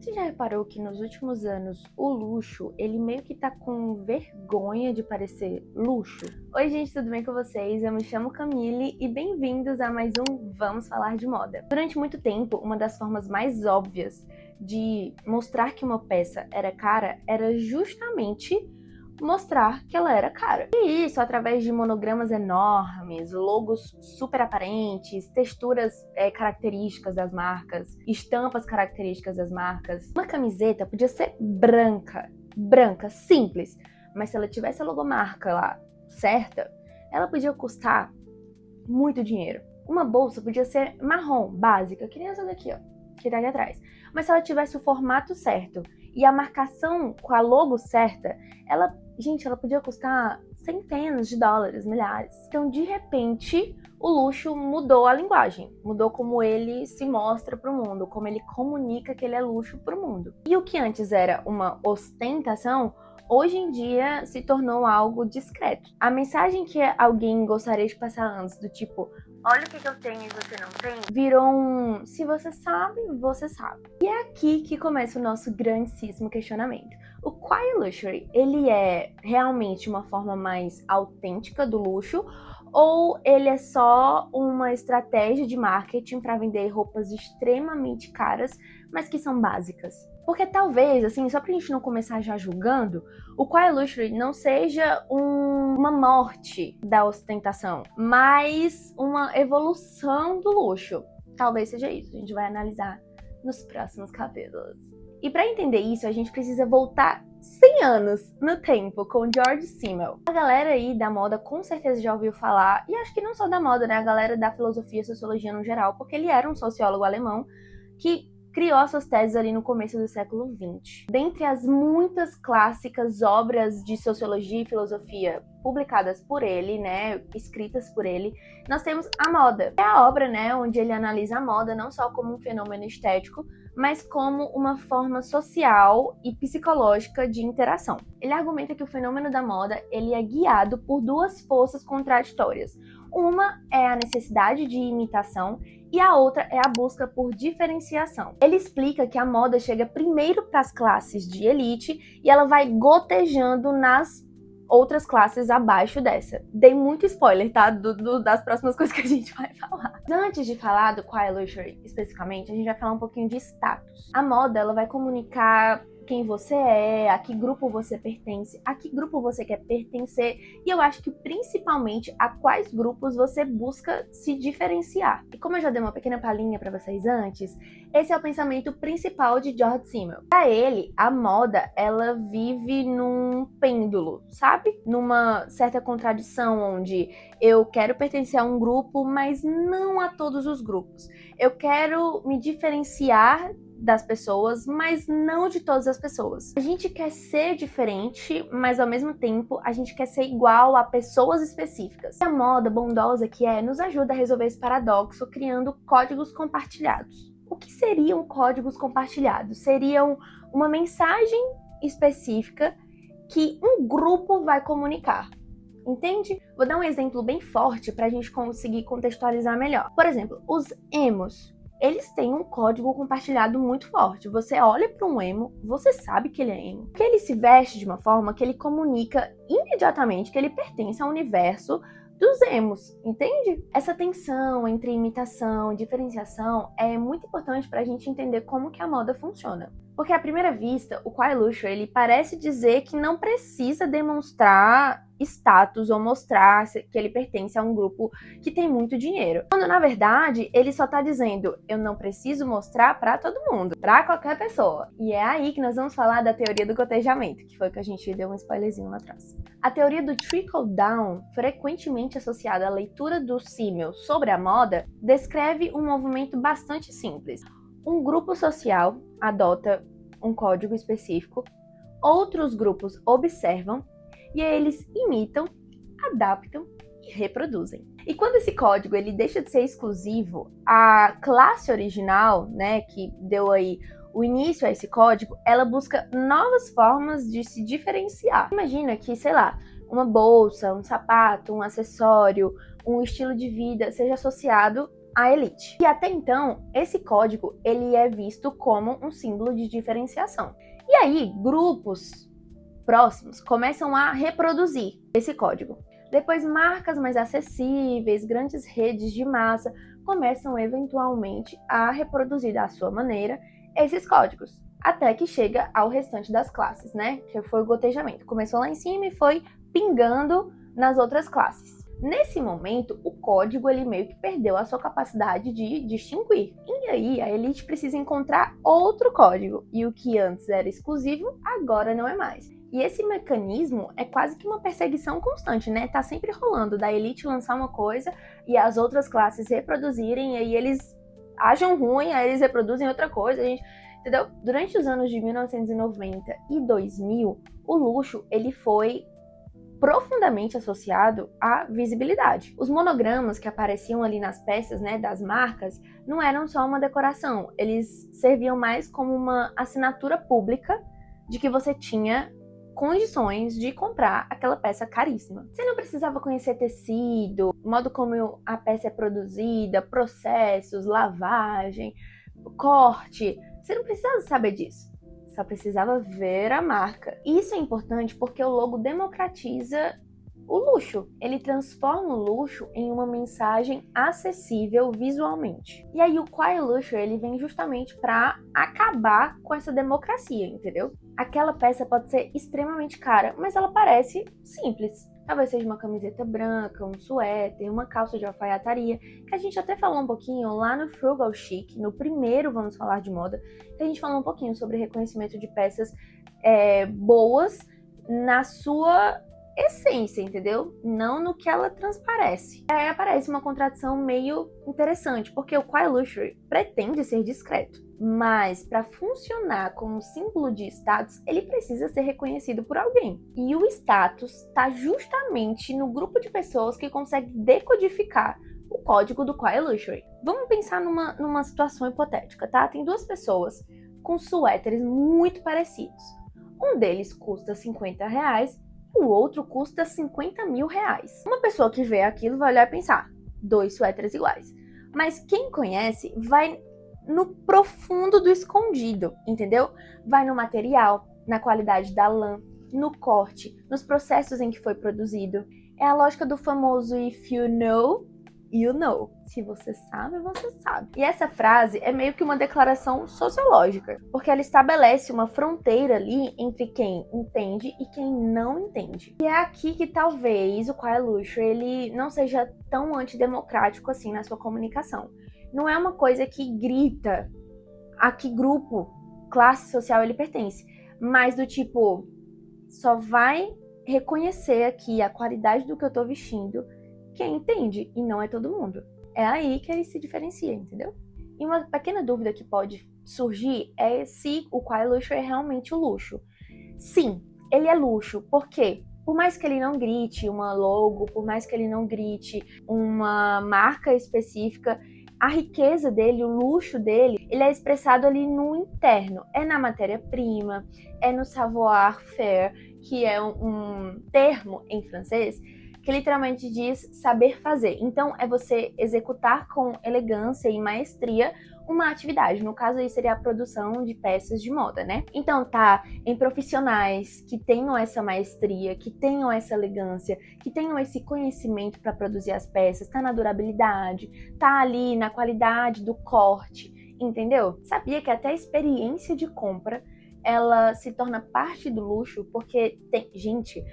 Você já reparou que nos últimos anos o luxo, ele meio que tá com vergonha de parecer luxo? Oi gente, tudo bem com vocês? Eu me chamo Camille e bem-vindos a mais um Vamos Falar de Moda. Durante muito tempo, uma das formas mais óbvias de mostrar que uma peça era cara era justamente mostrar que ela era cara. E isso através de monogramas enormes, logos super aparentes, texturas características das marcas, estampas características das marcas. Uma camiseta podia ser branca, simples, mas se ela tivesse a logomarca lá certa, ela podia custar muito dinheiro. Uma bolsa podia ser marrom, básica, que nem essa daqui, ó, que tá aqui atrás. Mas se ela tivesse o formato certo e a marcação com a logo certa, ela podia custar centenas de dólares, milhares. Então, de repente, o luxo mudou a linguagem, mudou como ele se mostra para o mundo, como ele comunica que ele é luxo para o mundo. E o que antes era uma ostentação, hoje em dia se tornou algo discreto. A mensagem que alguém gostaria de passar antes, do tipo, olha o que eu tenho e você não tem, virou um, se você sabe, você sabe. E é aqui que começa o nosso grandíssimo questionamento. O Quiet Luxury, ele é realmente uma forma mais autêntica do luxo, ou ele é só uma estratégia de marketing para vender roupas extremamente caras, mas que são básicas? Porque talvez, assim, só pra gente não começar já julgando, o Quiet Luxury não seja uma morte da ostentação, mas uma evolução do luxo. Talvez seja isso, a gente vai analisar nos próximos capítulos. E para entender isso, a gente precisa voltar 100 anos no tempo com George Simmel. A galera aí da moda com certeza já ouviu falar, e acho que não só da moda, né? A galera da filosofia e sociologia no geral, porque ele era um sociólogo alemão que criou as suas teses ali no começo do século XX. Dentre as muitas clássicas obras de sociologia e filosofia publicadas por ele, né, escritas por ele, nós temos a moda. É a obra, né, onde ele analisa a moda não só como um fenômeno estético, mas como uma forma social e psicológica de interação. Ele argumenta que o fenômeno da moda ele é guiado por duas forças contraditórias. Uma é a necessidade de imitação e a outra é a busca por diferenciação. Ele explica que a moda chega primeiro para as classes de elite e ela vai gotejando nas outras classes abaixo dessa. Dei muito spoiler, tá? Das próximas coisas que a gente vai falar. Antes de falar do Quiet Luxury especificamente, a gente vai falar um pouquinho de status. A moda, ela vai comunicar quem você é, a que grupo você pertence, a que grupo você quer pertencer, e eu acho que principalmente a quais grupos você busca se diferenciar. E como eu já dei uma pequena palhinha para vocês antes, esse é o pensamento principal de George Simmel. Para ele, a moda, ela vive num pêndulo, sabe? Numa certa contradição onde eu quero pertencer a um grupo, mas não a todos os grupos. Eu quero me diferenciar das pessoas, mas não de todas as pessoas. A gente quer ser diferente, mas ao mesmo tempo a gente quer ser igual a pessoas específicas. E a moda bondosa que é, nos ajuda a resolver esse paradoxo criando códigos compartilhados. O que seriam códigos compartilhados? Seriam uma mensagem específica que um grupo vai comunicar. Entende? Vou dar um exemplo bem forte para a gente conseguir contextualizar melhor. Por exemplo, os emos. Eles têm um código compartilhado muito forte. Você olha para um emo, você sabe que ele é emo. Porque ele se veste de uma forma que ele comunica imediatamente que ele pertence ao universo dos emos, entende? Essa tensão entre imitação e diferenciação é muito importante para a gente entender como que a moda funciona. Porque à primeira vista, o Quiet Luxury, ele parece dizer que não precisa demonstrar status ou mostrar que ele pertence a um grupo que tem muito dinheiro. Quando, na verdade, ele só tá dizendo, eu não preciso mostrar para todo mundo, para qualquer pessoa. E é aí que nós vamos falar da teoria do cotejamento, que foi que a gente deu um spoilerzinho lá atrás. A teoria do trickle-down, frequentemente associada à leitura do Simmel sobre a moda, descreve um movimento bastante simples. Um grupo social adota um código específico, outros grupos observam e aí eles imitam, adaptam e reproduzem. E quando esse código ele deixa de ser exclusivo, a classe original, né, que deu aí o início a esse código, ela busca novas formas de se diferenciar. Imagina que, sei lá, uma bolsa, um sapato, um acessório, um estilo de vida seja associado a elite. E até então, esse código ele é visto como um símbolo de diferenciação. E aí, grupos próximos começam a reproduzir esse código. Depois, marcas mais acessíveis, grandes redes de massa, começam eventualmente a reproduzir da sua maneira esses códigos, até que chega ao restante das classes, né? Que foi o gotejamento. Começou lá em cima e foi pingando nas outras classes. Nesse momento, o código ele meio que perdeu a sua capacidade de distinguir. E aí, a elite precisa encontrar outro código. E o que antes era exclusivo, agora não é mais. E esse mecanismo é quase que uma perseguição constante, né? Tá sempre rolando da elite lançar uma coisa e as outras classes reproduzirem, e aí eles acham ruim, aí eles reproduzem outra coisa, entendeu? Durante os anos de 1990 e 2000, o luxo, ele foi profundamente associado à visibilidade. Os monogramas que apareciam ali nas peças, né, das marcas, não eram só uma decoração, eles serviam mais como uma assinatura pública de que você tinha condições de comprar aquela peça caríssima. Você não precisava conhecer tecido, modo como a peça é produzida, processos, lavagem, corte. Você não precisava saber disso. Só precisava ver a marca. Isso é importante porque o logo democratiza o luxo. Ele transforma o luxo em uma mensagem acessível visualmente. E aí o Quiet Luxury, ele vem justamente para acabar com essa democracia, entendeu? Aquela peça pode ser extremamente cara, mas ela parece simples. Talvez seja uma camiseta branca, um suéter, uma calça de alfaiataria, que a gente até falou um pouquinho lá no Frugal Chic, no primeiro Vamos Falar de Moda, que a gente falou um pouquinho sobre reconhecimento de peças boas na sua essência, entendeu? Não no que ela transparece. Aí aparece uma contradição meio interessante, porque o Quiet Luxury pretende ser discreto, mas para funcionar como símbolo de status, ele precisa ser reconhecido por alguém. E o status está justamente no grupo de pessoas que consegue decodificar o código do Quiet Luxury. Vamos pensar numa situação hipotética, tá? Tem duas pessoas com suéteres muito parecidos. Um deles custa R$50, o outro custa R$50 mil. Uma pessoa que vê aquilo vai olhar e pensar, dois suéteres iguais. Mas quem conhece vai no profundo do escondido, entendeu? Vai no material, na qualidade da lã, no corte, nos processos em que foi produzido. É a lógica do famoso if you know, you know. Se você sabe, você sabe. E essa frase é meio que uma declaração sociológica, porque ela estabelece uma fronteira ali entre quem entende e quem não entende. E é aqui que talvez o Quiet Luxury ele não seja tão antidemocrático assim na sua comunicação. Não é uma coisa que grita a que grupo, classe social ele pertence, mas do tipo, só vai reconhecer aqui a qualidade do que eu tô vestindo quem entende, e não é todo mundo. É aí que ele se diferencia, entendeu? E uma pequena dúvida que pode surgir é se o Quiet Luxury é realmente o luxo. Sim, ele é luxo, por quê? Por mais que ele não grite uma logo, por mais que ele não grite uma marca específica, a riqueza dele, o luxo dele, ele é expressado ali no interno. É na matéria-prima, é no savoir-faire, que é um termo em francês que literalmente diz saber fazer. Então, é você executar com elegância e maestria uma atividade. No caso aí seria a produção de peças de moda, né? Então tá em profissionais que tenham essa maestria, que tenham essa elegância, que tenham esse conhecimento para produzir as peças, tá na durabilidade, tá ali na qualidade do corte, entendeu? Sabia que até a experiência de compra ela se torna parte do luxo, porque tem gente.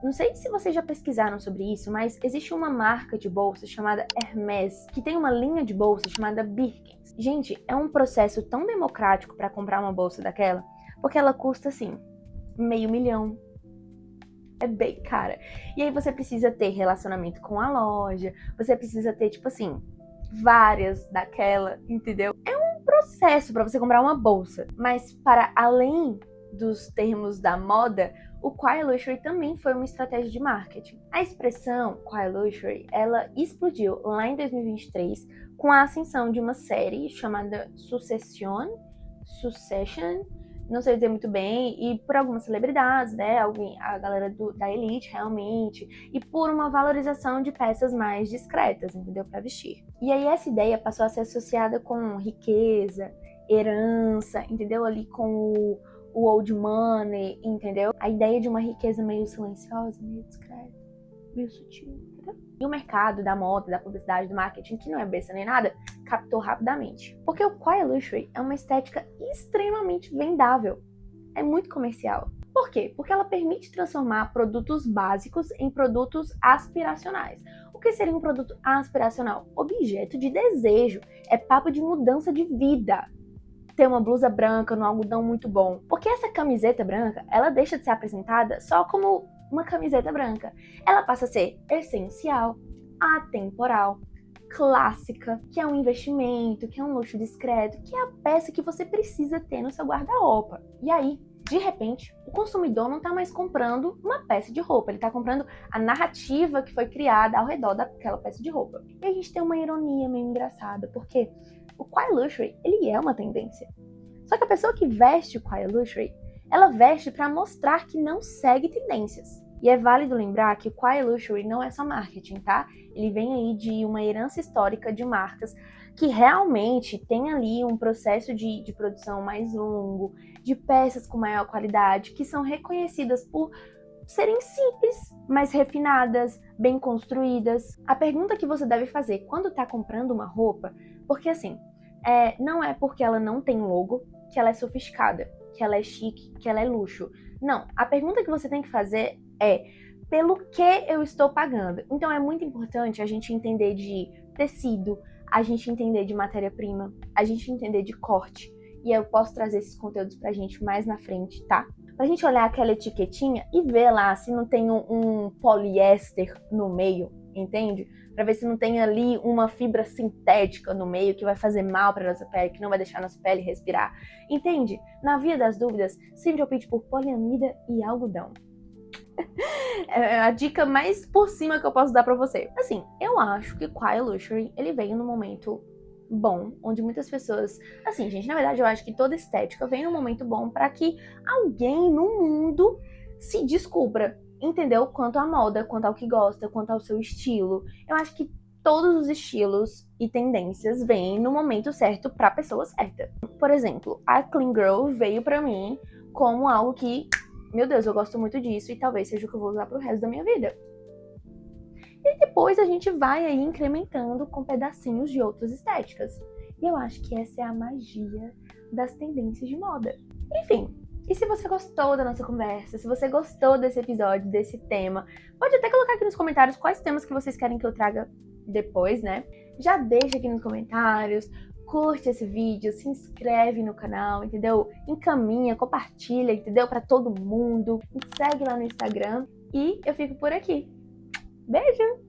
Não sei se vocês já pesquisaram sobre isso, mas existe uma marca de bolsas chamada Hermès, que tem uma linha de bolsas chamada Birkins. Gente, é um processo tão democrático para comprar uma bolsa daquela, porque ela custa, assim, R$500 mil. É bem cara. E aí você precisa ter relacionamento com a loja, você precisa ter, tipo assim, várias daquela, entendeu? É um processo para você comprar uma bolsa. Mas para além dos termos da moda, o Quiet Luxury também foi uma estratégia de marketing. A expressão Quiet Luxury, ela explodiu lá em 2023 com a ascensão de uma série chamada Succession, não sei dizer muito bem, e por algumas celebridades, né, a galera da elite realmente, e por uma valorização de peças mais discretas, entendeu, para vestir. E aí essa ideia passou a ser associada com riqueza, herança, entendeu, ali com o old money, entendeu? A ideia de uma riqueza meio silenciosa, meio discreta, meio sutil, entendeu? E o mercado da moda, da publicidade, do marketing, que não é besta nem nada, captou rapidamente. Porque o Quiet Luxury é uma estética extremamente vendável. É muito comercial. Por quê? Porque ela permite transformar produtos básicos em produtos aspiracionais. O que seria um produto aspiracional? Objeto de desejo. É papo de mudança de vida. Ter uma blusa branca no algodão muito bom. Porque essa camiseta branca, ela deixa de ser apresentada só como uma camiseta branca. Ela passa a ser essencial, atemporal, clássica, que é um investimento, que é um luxo discreto, que é a peça que você precisa ter no seu guarda-roupa. E aí, de repente, o consumidor não está mais comprando uma peça de roupa, ele está comprando a narrativa que foi criada ao redor daquela peça de roupa. E a gente tem uma ironia meio engraçada, porque o Quiet Luxury, ele é uma tendência. Só que a pessoa que veste o Quiet Luxury, ela veste para mostrar que não segue tendências. E é válido lembrar que o Quiet Luxury não é só marketing, tá? Ele vem aí de uma herança histórica de marcas que realmente tem ali um processo de produção mais longo, de peças com maior qualidade, que são reconhecidas por serem simples, mas refinadas, bem construídas. A pergunta que você deve fazer quando está comprando uma roupa, porque assim, não é porque ela não tem logo que ela é sofisticada, que ela é chique, que ela é luxo. Não, a pergunta que você tem que fazer é: pelo que eu estou pagando? Então é muito importante a gente entender de tecido, a gente entender de matéria-prima, a gente entender de corte. E eu posso trazer esses conteúdos pra gente mais na frente, tá? Pra gente olhar aquela etiquetinha e ver lá se não tem um poliéster no meio, entende? Pra ver se não tem ali uma fibra sintética no meio que vai fazer mal pra nossa pele, que não vai deixar nossa pele respirar. Entende? Na via das dúvidas, sempre opte por poliamida e algodão. É a dica mais por cima que eu posso dar pra você. Assim, eu acho que Quiet Luxury, ele veio no momento bom, onde muitas pessoas... Assim, gente, na verdade eu acho que toda estética vem num momento bom pra que alguém no mundo se descubra, entendeu? Quanto à moda, quanto ao que gosta, quanto ao seu estilo. Eu acho que todos os estilos e tendências vêm no momento certo pra pessoa certa. Por exemplo, a Clean Girl veio pra mim como algo que, meu Deus, eu gosto muito disso e talvez seja o que eu vou usar pro resto da minha vida. E depois a gente vai aí incrementando com pedacinhos de outras estéticas. E eu acho que essa é a magia das tendências de moda. Enfim, e se você gostou da nossa conversa, se você gostou desse episódio, desse tema, pode até colocar aqui nos comentários quais temas que vocês querem que eu traga depois, né? Já deixa aqui nos comentários, curte esse vídeo, se inscreve no canal, entendeu? Encaminha, compartilha, entendeu? Pra todo mundo. Me segue lá no Instagram e eu fico por aqui. Beijo!